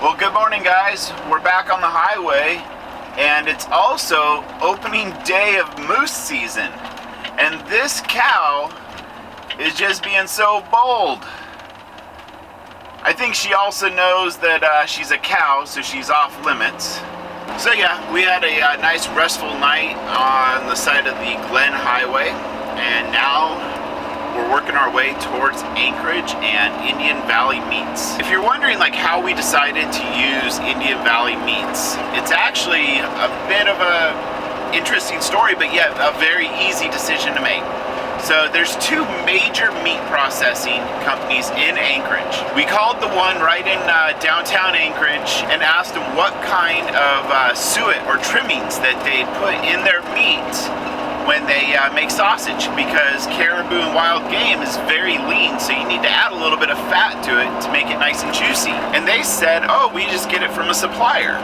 Well, good morning, guys. We're back on the highway, and it's also opening day of moose season. And this cow is just being so bold. I think she also knows that she's a cow, so she's off limits. So yeah, we had a nice restful night on the side of the Glen Highway, and now we're working our way towards Anchorage and Indian Valley Meats. If you're wondering like how we decided to use Indian Valley Meats, it's actually a bit of a interesting story, but yet a very easy decision to make. So there's two major meat processing companies in Anchorage. We called the one right in downtown Anchorage and asked them what kind of suet or trimmings that they put in their meat when they make sausage, because caribou and wild game is very lean, so you need to add a little bit of fat to it to make it nice and juicy. And they said, oh, we just get it from a supplier.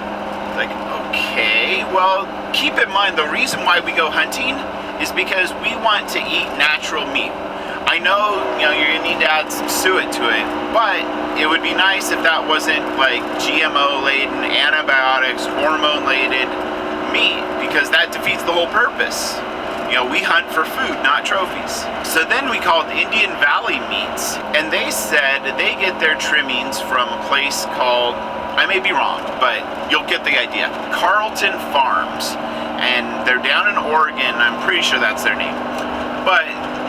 Like, okay, well, keep in mind the reason why we go hunting is because we want to eat natural meat. I know, you're gonna need to add some suet to it, but it would be nice if that wasn't like GMO laden, antibiotics, hormone laden meat, because that defeats the whole purpose. We hunt for food, not trophies. So then we called Indian Valley Meats, and they said they get their trimmings from a place called, I may be wrong, but you'll get the idea, Carlton Farms. And they're down in Oregon, I'm pretty sure that's their name.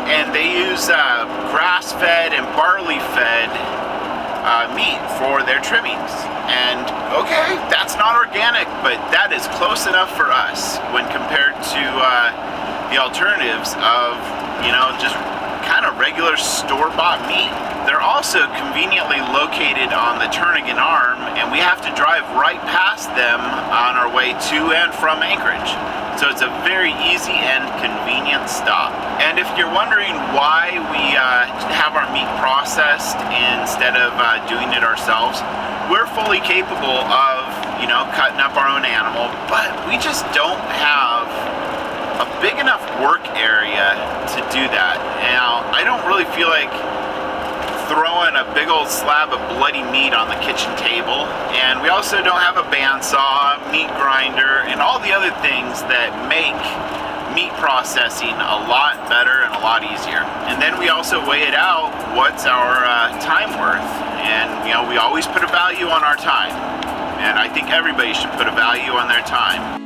And they use grass-fed and barley-fed meat for their trimmings. And okay, that's not organic, but that is close enough for us when compared to the alternatives of, just kind of regular store-bought meat. They're also conveniently located on the Turnagain Arm, and we have to drive right past them on our way to and from Anchorage. So it's a very easy and convenient stop. And if you're wondering why we have our meat processed instead of doing it ourselves, we're fully capable of, cutting up our own animal, but we just don't have a big enough work area to do that. Now, I don't really feel like throwing a big old slab of bloody meat on the kitchen table, and we also don't have a bandsaw, meat grinder, and all the other things that make meat processing a lot better and a lot easier. And then we also weigh it out, what's our time worth, and we always put a value on our time, and I think everybody should put a value on their time.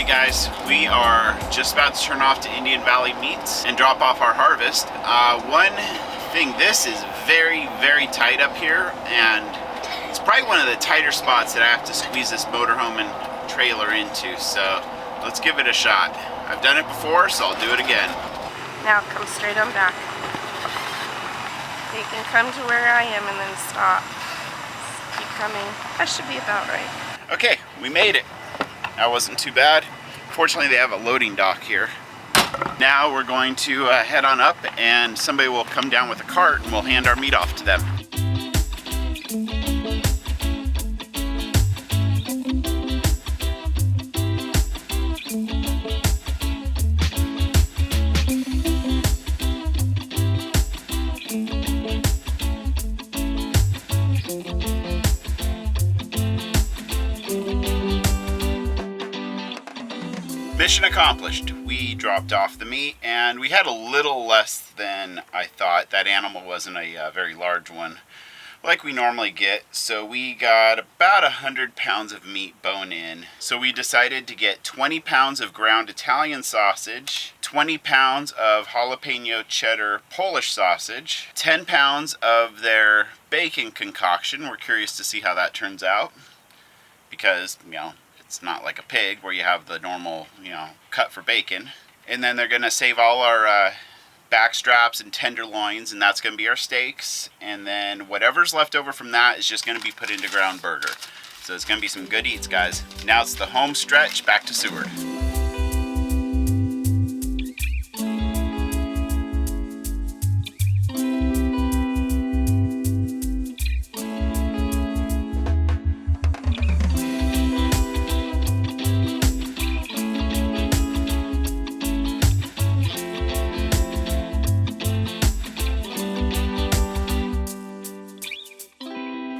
Guys, we are just about to turn off to Indian Valley Meats and drop off our harvest. One thing, this is very, very tight up here, and it's probably one of the tighter spots that I have to squeeze this motorhome and trailer into, so let's give it a shot. I've done it before, so I'll do it again. Now come straight on back. You can come to where I am and then stop. Keep coming. That should be about right. Okay, we made it. That wasn't too bad. Fortunately, they have a loading dock here. Now we're going to head on up, and somebody will come down with a cart and we'll hand our meat off to them. Mission accomplished. We dropped off the meat, and we had a little less than I thought. That animal wasn't a very large one like we normally get, so we got about 100 pounds of meat bone in. So we decided to get 20 pounds of ground Italian sausage, 20 pounds of jalapeno cheddar Polish sausage, 10 pounds of their bacon concoction. We're curious to see how that turns out, because, it's not like a pig where you have the normal, cut for bacon. And then they're gonna save all our back straps and tenderloins, and that's going to be our steaks. And then whatever's left over from that is just going to be put into ground burger. So it's going to be some good eats, guys. Now it's the home stretch back to Seward.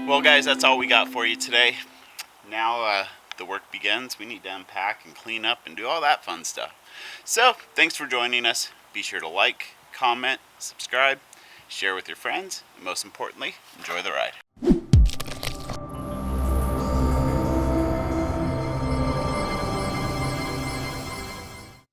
Well guys, that's all we got for you today. Now the work begins. We need to unpack and clean up and do all that fun stuff. So thanks for joining us. Be sure to like, comment, subscribe, share with your friends, and most importantly, enjoy the ride.